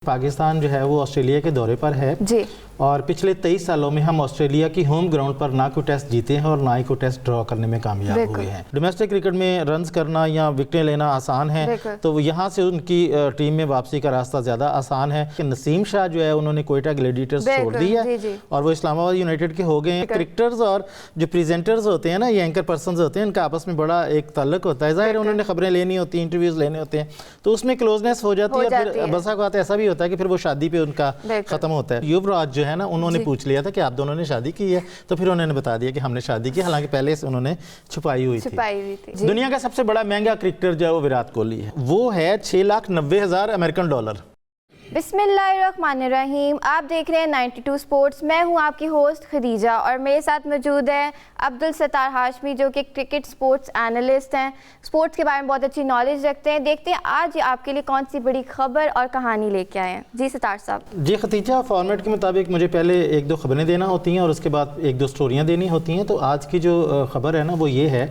पाकिस्तान जो है वो ऑस्ट्रेलिया के दौरे पर है जी। और पिछले 23 सालों में हम ऑस्ट्रेलिया की होम ग्राउंड पर ना कोई टेस्ट जीते हैं और ना ही कोई टेस्ट ड्रॉ करने में कामयाब हुए हैं। डोमेस्टिक क्रिकेट में रन्स करना या विकेटें लेना आसान है, तो यहाँ से उनकी टीम में वापसी का रास्ता ज़्यादा आसान है। कि नसीम शाह जो है उन्होंने कोयटा ग्लैडिएटर्स छोड़ दी है और वो इस्लामाबाद यूनाइटेड के हो गए हैं। क्रिकेटर्स और जो प्रेजेंटर्स होते हैं ना, ये एंकर पर्सन होते हैं, उनका आपस में बड़ा एक ताल्लुक होता है। ज़ाहिर है उन्होंने खबरें लेनी होती हैं, इंटरव्यूज़ लेने होते हैं, तो उसमें क्लोजनेस हो जाती है। फिर बसा बात ऐसा भी होता है कि फिर वो शादी पे उनका ख़त्म होता है। युवराज जो है ना, उन्होंने पूछ लिया था कि आप दोनों ने शादी की है, तो फिर उन्होंने बता दिया कि हमने शादी की, हालांकि पहले से उन्होंने छुपाई हुई थी। दुनिया का सबसे बड़ा महंगा क्रिकेटर जो है वो विराट कोहली है। वो है $6,90,000 अमेरिकन डॉलर। बिस्मिल्लाहिर्रहमानिर्रहीम। आप देख रहे हैं 92 स्पोर्ट्स। मैं हूं आपकी होस्ट खदीजा और मेरे साथ मौजूद है अब्दुल सत्तार हाशमी, जो कि क्रिकेट स्पोर्ट्स एनालिस्ट हैं, स्पोर्ट्स के बारे में बहुत अच्छी नॉलेज रखते हैं। देखते हैं आज आपके लिए कौन सी बड़ी खबर और कहानी लेके आए हैं। जी सत्तार साहब। जी खदीजा, फॉर्मेट के मुताबिक मुझे पहले एक दो खबरें देना होती हैं और उसके बाद एक दो स्टोरियाँ देनी होती हैं। तो आज की जो खबर है ना वो ये है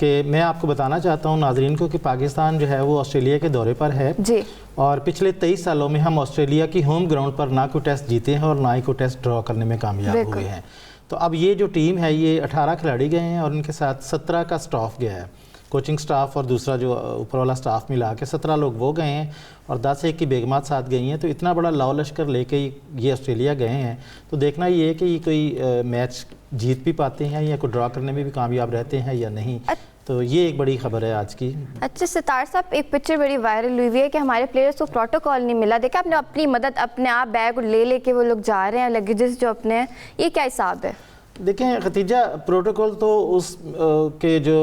कि मैं आपको बताना चाहता हूँ नाजरीन को कि पाकिस्तान जो है वो ऑस्ट्रेलिया के दौरे पर है जी। और पिछले 23 सालों में हम ऑस्ट्रेलिया की होम ग्राउंड पर ना कोई टेस्ट जीते हैं और ना ही कोई टेस्ट ड्रॉ करने में कामयाब हुए हैं। तो अब ये जो टीम है ये 18 खिलाड़ी गए हैं और उनके साथ 17 का स्टाफ गया है, कोचिंग स्टाफ और दूसरा जो ऊपर वाला स्टाफ मिला के 17 लोग वो गए हैं और 10 की बेगमात साथ गई हैं। तो इतना बड़ा लाओ लश्कर लेके ये ऑस्ट्रेलिया गए हैं। तो देखना ये है कि ये कोई मैच जीत भी पाते हैं या कोई ड्रॉ करने में भी कामयाब रहते हैं या नहीं। तो ये एक बड़ी खबर है आज की। अच्छा सत्तार साहब, एक पिक्चर बड़ी वायरल हुई है कि हमारे प्लेयर्स को प्रोटोकॉल नहीं मिला। देखा आपने, अपनी मदद अपने आप बैग ले लेके वो लोग जा रहे हैं, लगेजेस जो अपने हैं, ये क्या हिसाब है? देखें खतीजा, प्रोटोकॉल तो उस के जो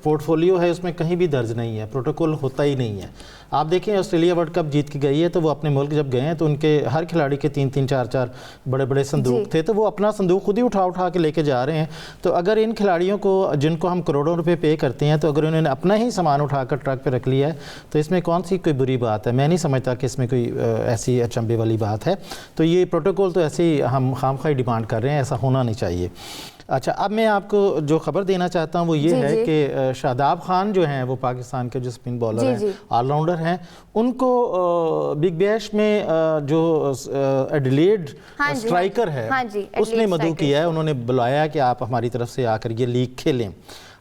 पोर्टफोलियो है उसमें कहीं भी दर्ज नहीं है, प्रोटोकॉल होता ही नहीं है। आप देखें ऑस्ट्रेलिया वर्ल्ड कप जीत के गई है तो वो अपने मुल्क जब गए हैं तो उनके हर खिलाड़ी के 3-3, 4-4 बड़े बड़े संदूक थे, तो वो अपना संदूक खुद ही उठा के लेके जा रहे हैं। तो अगर इन खिलाड़ियों को, जिनको हम करोड़ों रुपए पे करते हैं, तो अगर उन्होंने अपना ही सामान उठाकर ट्रक पे रख लिया है तो इसमें कौन सी कोई बुरी बात है? मैं नहीं समझता कि इसमें कोई ऐसी अचंभे वाली बात है। तो ये प्रोटोकॉल तो ऐसे ही हम खामखाई डिमांड कर रहे हैं, ऐसा होना नहीं चाहिए। अच्छा, अब मैं आपको जो खबर देना चाहता हूँ वो ये है कि शादाब खान जो हैं वो पाकिस्तान के जो स्पिन बॉलर हैं, ऑलराउंडर हैं, उनको बिग बैश में जो एडिलेड स्ट्राइकर है उसने मदऊ किया है। उन्होंने बुलाया कि आप हमारी तरफ से आकर ये लीग खेलें।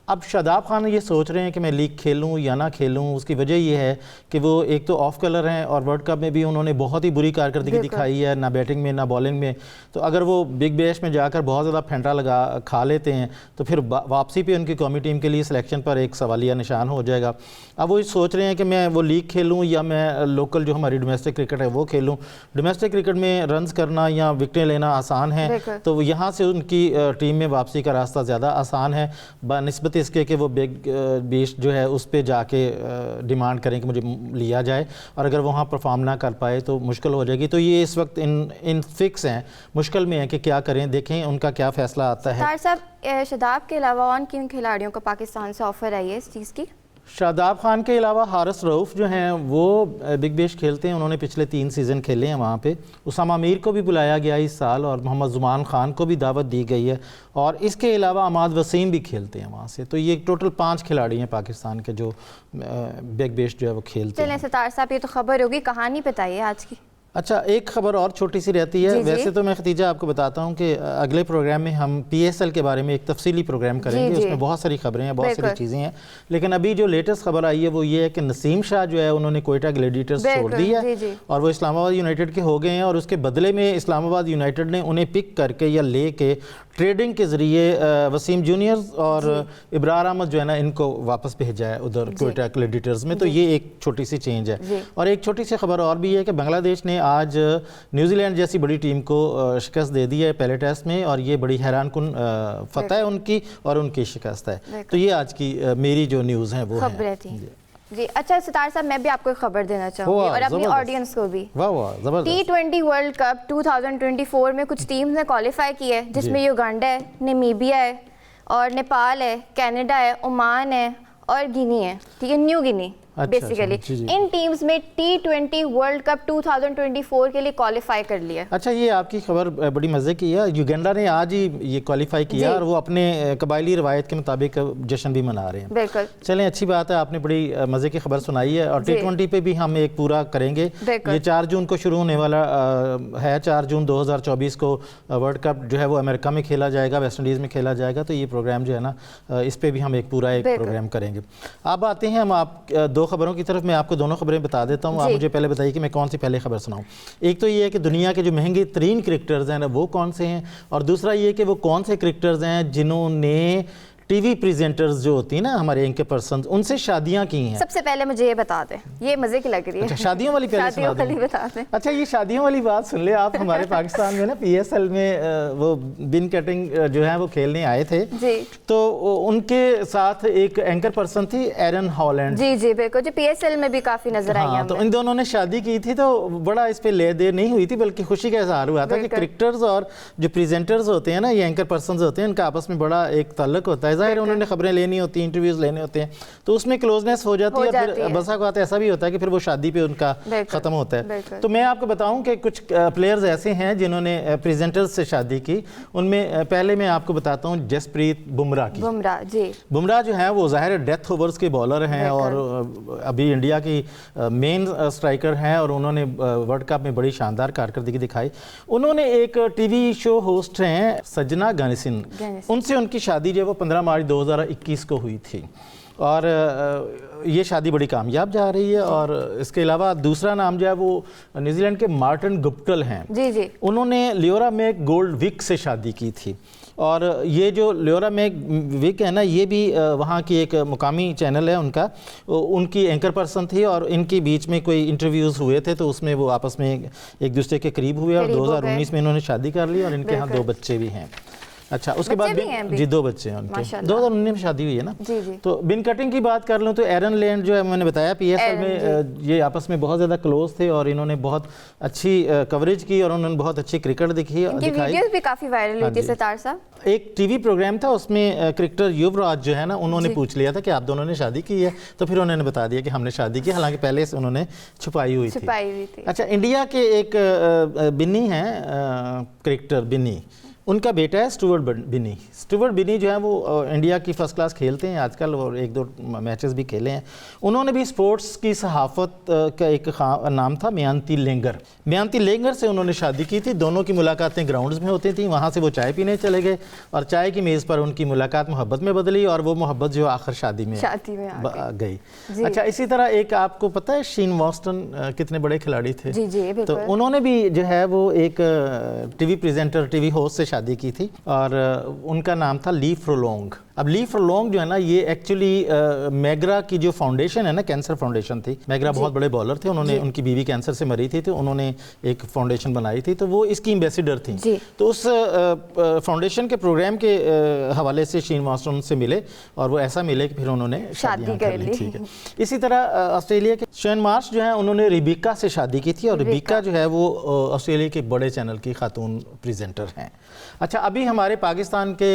अब शादाब खान ये सोच रहे हैं कि मैं लीग खेलूं या ना खेलूं। उसकी वजह ये है कि वो एक तो ऑफ कलर हैं और वर्ल्ड कप में भी उन्होंने बहुत ही बुरी कारकर्दगी दिखाई है, ना बैटिंग में ना बॉलिंग में। तो अगर वो बिग बैश में जाकर बहुत ज़्यादा फेंटा खा लेते हैं तो फिर वापसी पे उनकी कौमी टीम के लिए सिलेक्शन पर एक सवालिया निशान हो जाएगा। अब वो सोच रहे हैं कि मैं वो लीग खेलूँ या मैं लोकल जो हमारी डोमेस्टिक क्रिकेट है वो खेलूँ। डोमेस्टिक क्रिकेट में रन्स करना या विकेटें लेना आसान है, तो यहाँ से उनकी टीम में वापसी का रास्ता ज़्यादा आसान है बनिस्बत इसके कि वो बिग बैश जो है उस पे जाके डिमांड करें कि मुझे लिया जाए, और अगर वहाँ परफॉर्म ना कर पाए तो मुश्किल हो जाएगी। तो ये इस वक्त इन फिक्स हैं, मुश्किल में है कि क्या करें। देखें उनका क्या फ़ैसला आता है। साहब, शादाब के अलावा और किन खिलाड़ियों को पाकिस्तान से ऑफ़र आई है इस चीज़ की? शादाब खान के अलावा हारिस रऊफ़ जो हैं वो बिग बैश खेलते हैं, उन्होंने पिछले 3 सीज़न खेले हैं वहाँ पे। उसामा मीर को भी बुलाया गया इस साल और मोहम्मद जुमान खान को भी दावत दी गई है, और इसके अलावा अमाद वसीम भी खेलते हैं वहाँ से। तो ये टोटल 5 खिलाड़ी हैं पाकिस्तान के जो बिग बैश जो है वो खेलते हैं। चलें सत्तार साहब, ये तो खबर होगी, कहानी बताइए आज की। अच्छा, एक खबर और छोटी सी रहती है। वैसे तो मैं खतीजा आपको बताता हूँ कि अगले प्रोग्राम में हम PSL के बारे में एक तफसीली प्रोग्राम करेंगे। उसमें बहुत सारी खबरें हैं, बहुत सारी चीज़ें हैं, लेकिन अभी जो लेटेस्ट खबर आई है वो ये है कि नसीम शाह जो है उन्होंने कोयटा ग्लैडिएटर्स छोड़ दी है और वो इस्लामाबाद यूनाइटेड के हो गए हैं। और उसके बदले में इस्लामाबाद यूनाइटेड ने उन्हें पिक करके या ले के ट्रेडिंग के ज़रिए वसीम जूनियर्स और इब्रार अहमद जो है ना, इनको वापस भेजा है उधर कोयटा ग्लैडिएटर्स में। तो ये एक छोटी सी चेंज है। और एक छोटी सी खबर और भी है कि बांग्लादेश ने आज न्यूजीलैंड जैसी बड़ी टीम को शिकस्त दे दी है पहले टेस्ट में, और ये बड़ी हैरान कुन फतह है उनकी और उनकी शिकस्त है। तो ये आज की मेरी जो न्यूज़ हैं वो है जी। अच्छा सत्तार साहब, मैं भी आपको एक खबर देना चाहूँगी और अपनी ऑडियंस को भी। T20 वर्ल्ड कप 2024 में कुछ टीम्स ने क्वालिफाई की है, जिसमें युगांडा है, नामीबिया है और नेपाल है, कनाडा है, ओमान है और गिनी है। ठीक है, न्यू गिनी। बेसिकली इन टीम्स में T20 वर्ल्ड कप 2024 के लिए क्वालिफाई कर लिया। अच्छा, ये आपकी खबर बड़ी मज़े की है। युगांडा ने आज ही ये क्वालिफाई किया और वो अपने कबायली रवायत के मुताबिक जश्न भी मना रहे हैं। बिल्कुल, चलें, अच्छी बात है, आपने बड़ी मज़े की खबर सुनाई है। और T20 पे भी हम एक पूरा करेंगे। ये 4 जून को शुरू होने वाला है। 4 जून 2024 को वर्ल्ड कप जो है वो अमेरिका में खेला जाएगा, वेस्ट इंडीज़ में खेला जाएगा। तो ये प्रोग्राम जो है ना, इस पे भी हम एक पूरा प्रोग्राम करेंगे। अब आते हैं हम आप 2 खबरों की तरफ। मैं आपको दोनों खबरें बता देता हूँ, आप मुझे पहले बताइए कि मैं कौन सी पहले खबर सुनाऊँ। एक तो ये है कि दुनिया के जो महंगे तरीन क्रिकेटर्स हैं वो कौन से हैं, और दूसरा ये कि वो कौन से क्रिकेटर्स हैं जिन्होंने टीवी प्रेजेंटर्स जो होती हैं ना, हमारे एंकर पर्सन, उनसे शादियां की हैं। सबसे पहले मुझे ये बता दें, ये मज़े की लग रही है। अच्छा, शादियों वाली पहले शादियों वाली बता दें। अच्छा, ये शादियों वाली बात सुन ले आप। हमारे पाकिस्तान में ना PSL में वो बिन कटिंग जो है वो खेलने आए थे जी, तो उनके साथ एक एंकर पर्सन थी एरन हॉलैंड। जी जी बिल्कुल, जो PSL में भी काफ़ी नजर आई है। तो इन दोनों ने शादी की थी, तो बड़ा इस पे ले देर नहीं हुई थी, बल्कि खुशी का इजहार हुआ था कि क्रिकेटर्स और जो प्रेजेंटर्स होते हैं ना, ये एंकर पर्सन होते हैं, इनका आपस में बड़ा एक ताल्लुक होता है। ज़ाहिर उन्होंने खबरें लेनी होती हैं, इंटरव्यूज़ लेने होते हैं, तो उसमें क्लोजनेस हो जाती है। फिर बसा बात ऐसा भी होता है कि फिर वो शादी पे उनका ख़त्म होता है। तो मैं आपको बताऊं कि कुछ प्लेयर्स ऐसे हैं जिन्होंने प्रेजेंटर्स से शादी की। उनमें पहले मैं आपको बताता हूँ जसप्रीत बुमराह की। बुमराह जो है वो ज़ाहिर डेथ ओवर्स के बॉलर हैं और अभी इंडिया की मेन स्ट्राइकर हैं, और उन्होंने वर्ल्ड कप में बड़ी शानदार कारकर्दगी दिखाई। उन्होंने एक टीवी शो होस्ट हैं सजना गानिसिन, उनसे उनकी शादी जो है वो 15 मार्च 2021 को हुई थी, और ये शादी बड़ी कामयाब जा रही है। और इसके अलावा दूसरा नाम जो है वो न्यूजीलैंड के मार्टिन गुप्टिल हैं। जी जी, उन्होंने लियोरा मैक गोल्डविक से शादी की थी। और ये जो लियोरा मैक विक है ना, ये भी वहाँ की एक मुकामी चैनल है उनका, उनकी एंकर पर्सन थी, और इनके बीच में कोई इंटरव्यूज़ हुए थे, तो उसमें वो आपस में एक दूसरे के करीब हुए, और 2019 में इन्होंने शादी कर ली, और इनके यहाँ 2 बच्चे भी हैं। अच्छा, उसके बाद जी 2 बच्चे हैं उनके, 2019 में शादी हुई है ना। जी जी। तो बिन कटिंग की बात कर लूँ तो एरन लैंड जो है, मैंने बताया PSL में ये आपस में बहुत ज़्यादा क्लोज थे, और इन्होंने बहुत अच्छी कवरेज की, और उन्होंने बहुत अच्छी क्रिकेट दिखाई। वीडियोस भी काफ़ी वायरल हुई थी सितार साहब। एक टीवी प्रोग्राम था, उसमें क्रिकेटर युवराज जो है ना, उन्होंने पूछ लिया था कि आप दोनों ने शादी की है, तो फिर उन्होंने बता दिया कि हमने शादी की, हालांकि पहले से उन्होंने छुपाई हुई थी। अच्छा, इंडिया के एक बिन्नी हैं क्रिकेटर बिन्नी, उनका बेटा है स्टुअर्ट बिनी। स्टुअर्ट बिनी जो है वो इंडिया की फ़र्स्ट क्लास खेलते हैं आजकल, और 1-2 मैचेस भी खेले हैं। उन्होंने भी स्पोर्ट्स की सहाफ़त का एक नाम था मयांती लेंगर। मयांती लेंगर से उन्होंने शादी की थी। दोनों की मुलाकातें ग्राउंड्स में होती थी, वहाँ से वो चाय पीने चले गए, और चाय की मेज़ पर उनकी मुलाकात मोहब्बत में बदली, और वो मोहब्बत जो आखिर शादी में गई। अच्छा, इसी तरह एक आपको पता है शीन वॉस्टन कितने बड़े खिलाड़ी थे। जी जी, तो उन्होंने भी जो है वो एक टीवी प्रेजेंटर, टीवी होस्ट से शादी की थी, और उनका नाम था ली फ्रोलोंग। अब ली फ्रोलोंग जो है ना, ये एक्चुअली मैगरा की जो फाउंडेशन है ना, कैंसर फाउंडेशन थी। मैगरा बहुत बड़े बॉलर थे, उन्होंने, उनकी बीवी कैंसर से मरी थी, तो उन्होंने एक फाउंडेशन बनाई थी, तो वो इसकी एम्बेसडर थी। तो उस फाउंडेशन के प्रोग्राम के हवाले से शीन वॉस्टन से मिले, और वो ऐसा मिले कि फिर उन्होंने शादी कर ली। ठीक है। इसी तरह ऑस्ट्रेलिया के शेन मार्श जो है, उन्होंने रिबिका से शादी की थी, और रिबिका जो है वो ऑस्ट्रेलिया के बड़े चैनल की खातून प्रेजेंटर हैं। अच्छा, अभी हमारे पाकिस्तान के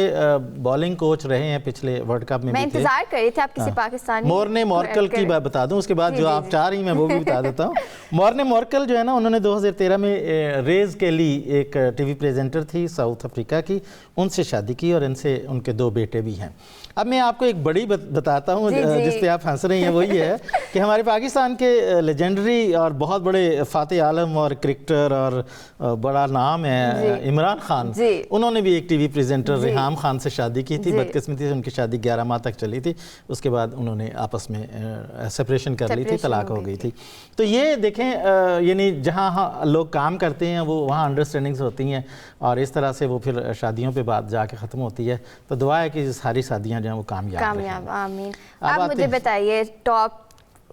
बॉलिंग कोच रहे हैं पिछले वर्ल्ड कप में। मैं इंतजार कर रही थी आप किसी पाकिस्तानी मॉर्ने मॉर्कल की बात बता दूं, उसके बाद जो आप चाह रही मैं वो भी बता देता हूँ। मॉर्ने मॉर्कल जो है ना, उन्होंने 2013 में रेज केली एक टीवी प्रेजेंटर थी साउथ अफ्रीका की, उनसे शादी की, और इनसे उनके 2 बेटे भी हैं। अब मैं आपको एक बड़ी बताता हूँ जिस पे आप हंस रही हैं, वही है कि हमारे पाकिस्तान के लेजेंडरी और बहुत बड़े फातेह आलम और क्रिकेटर और बड़ा नाम है इमरान खान, उन्होंने भी एक टीवी प्रेजेंटर रिहाम खान से शादी की थी। बदकिस्मती से उनकी शादी 11 माह तक चली थी, उसके बाद उन्होंने आपस में सेपरेशन कर ली थी, तलाक हो गई थी। तो ये देखें, यानी जहाँ लोग काम करते हैं वो वहाँ अंडरस्टैंडिंग्स होती हैं, और इस तरह से वो फिर शादियों पे बात जाके ख़त्म होती है। तो दुआ है कि सारी शादियाँ जो हैं वो कामयाब। आमीन। आप मुझे बताइए टॉप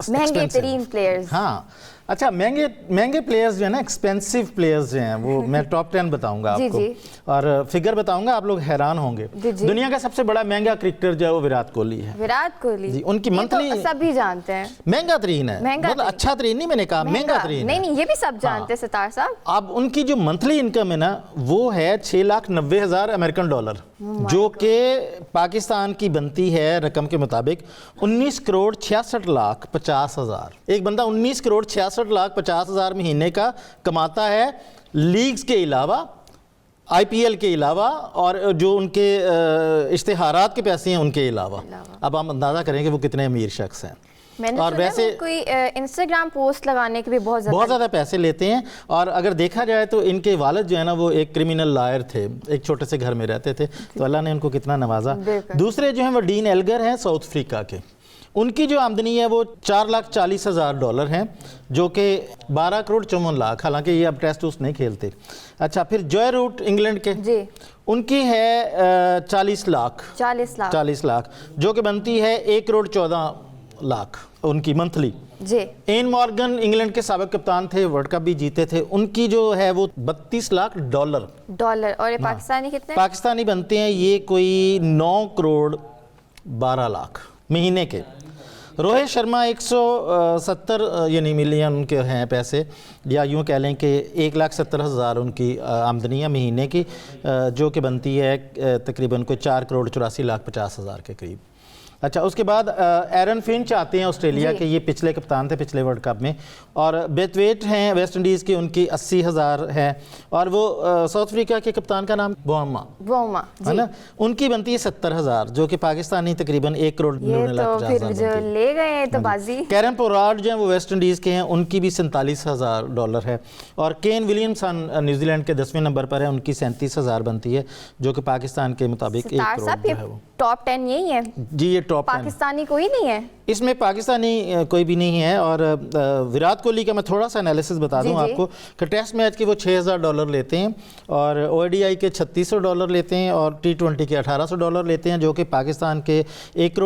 महंगे तरीन प्लेयर्स। हाँ, अच्छा, महंगे प्लेयर्स जो है ना, एक्सपेंसिव प्लेयर्स जो हैं, वो मैं टॉप 10 बताऊंगा जी, आपको जी। और फिगर बताऊंगा, आप लोग हैरान होंगे। जी, जी। दुनिया का सबसे बड़ा महंगा क्रिकेटर जो है वो विराट कोहली है। विराट कोहली जी, उनकी ये मंथली तो सभी जानते हैं। महंगा तरीन है, महंगा मतलब तरीन। अच्छा तरीन नहीं, मैंने कहा महंगा तरीन नहीं है। नहीं, ये भी सब जानते हैं सितार साहब। अब उनकी जो मंथली इनकम है ना, वो है 6,90,000 अमेरिकन डॉलर, जो कि पाकिस्तान की बनती है रकम के मुताबिक 19,66,50,000। एक बंदा 19,66,50,000 महीने का कमाता है, लीग्स के अलावा, IPL के अलावा, और जो उनके इश्तिहारात के पैसे हैं उनके अलावा। अब आप अंदाज़ा करें कि वो कितने अमीर शख्स हैं। मैंने और सुना वैसे वो कोई इंस्टाग्राम पोस्ट लगाने के भी बहुत ज़्यादा पैसे लेते हैं। और अगर देखा जाए तो इनके वालिद जो है ना, वो एक क्रिमिनल लॉयर थे, एक छोटे से घर में रहते थे, तो अल्लाह ने उनको कितना नवाजा। दूसरे जो हैं वो डीन एल्गर हैं, साउथ अफ्रीका के। उनकी जो आमदनी है वो $4,40,000 हैं, जो कि 12 करोड़ 54 लाख, हालांकि ये अब टेस्ट उस नहीं खेलते। अच्छा, फिर जॉय रूट इंग्लैंड के जी, उनकी है 40 लाख, 40 लाख, जो कि बनती है 1 करोड़ 14 लाख उनकी मंथली। जी। एन मॉर्गन इंग्लैंड के साबिक कप्तान थे, वर्ल्ड कप भी जीते थे, उनकी जो है वो $32 लाख। और ये पाकिस्तानी कितने? पाकिस्तानी बनते हैं ये कोई 9 करोड़ 12 लाख महीने के। रोहित शर्मा 170 यानी मिलियन उनके हैं पैसे, या यूँ कह लें कि 1,70,000 उनकी आमदनी है महीने की, जो कि बनती है तकरीबन कोई 4 करोड़ 84 लाख 50,000 के करीब। अच्छा, उसके बाद एरन फिंच आते हैं ऑस्ट्रेलिया के, ये पिछले कप्तान थे पिछले वर्ल्ड कप में, और बेथवेट हैं वेस्ट इंडीज़ की, उनकी 80,000 है। और वो साउथ अफ्रीका के कप्तान का नाम बोमा है ना, उनकी बनती है 70,000, जो कि पाकिस्तानी तकरीबन 1 करोड़ 50,000 जो ले गए तो बाजी। कैरन पोलार्ड जो है वो वेस्ट इंडीज़ के हैं, उनकी भी $47,000 है। और केन विलियमसन न्यूजीलैंड के 10वें नंबर पर है, उनकी 37,000 बनती है, जो कि पाकिस्तान के मुताबिक 1 करोड़ जो है वो। टॉप 10 यही है जी, ये टॉप 10। पाकिस्तानी कोई नहीं है इसमें, पाकिस्तानी कोई भी नहीं है। और विराट कोहली का मैं थोड़ा सा एनालिसिस बता दूं आपको कि टेस्ट मैच के वो $6,000 लेते हैं, और ODI के $3,600 लेते हैं, और T20 के $1,800 लेते हैं, जो कि पाकिस्तान के 1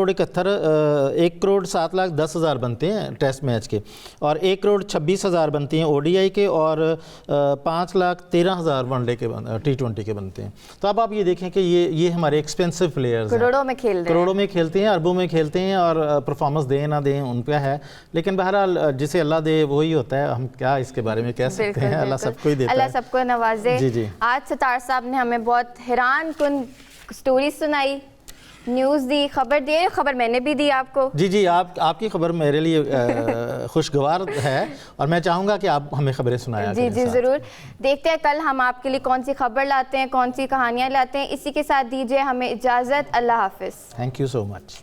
करोड़ 7,10,000 बनते हैं टेस्ट मैच के, और 1 करोड़ 26,000 बनती हैं ODI के, और 5,13,000 वनडे के T20 के बनते हैं। तो अब आप ये देखें कि ये हमारे एक्सपेंसिव प्लेयर्स हैं, करोड़ों में खेल रहे हैं, करोड़ों में खेलते हैं, अरबों में खेलते हैं, और परफॉर्मेंस दें ना दें उन पे है। लेकिन बहरहाल जिसे अल्लाह दे वही होता है, हम क्या इसके बारे में कह सकते हैं। अल्लाह सबको ही देता है, अल्लाह सबको नवाजे। जी जी। आज सितार साहब ने हमें बहुत हैरान कुन स्टोरी सुनाई, न्यूज़ दी, खबर दी, खबर मैंने भी दी आपको। जी जी, आपकी खबर मेरे लिए खुशगवार है, और मैं चाहूँगा कि आप हमें खबरें सुनाया जी जी ज़रूर। देखते हैं कल हम आपके लिए कौन सी खबर लाते हैं, कौन सी कहानियाँ लाते हैं। इसी के साथ दीजिए हमें इजाज़त। अल्लाह हाफिज़। Thank you so much.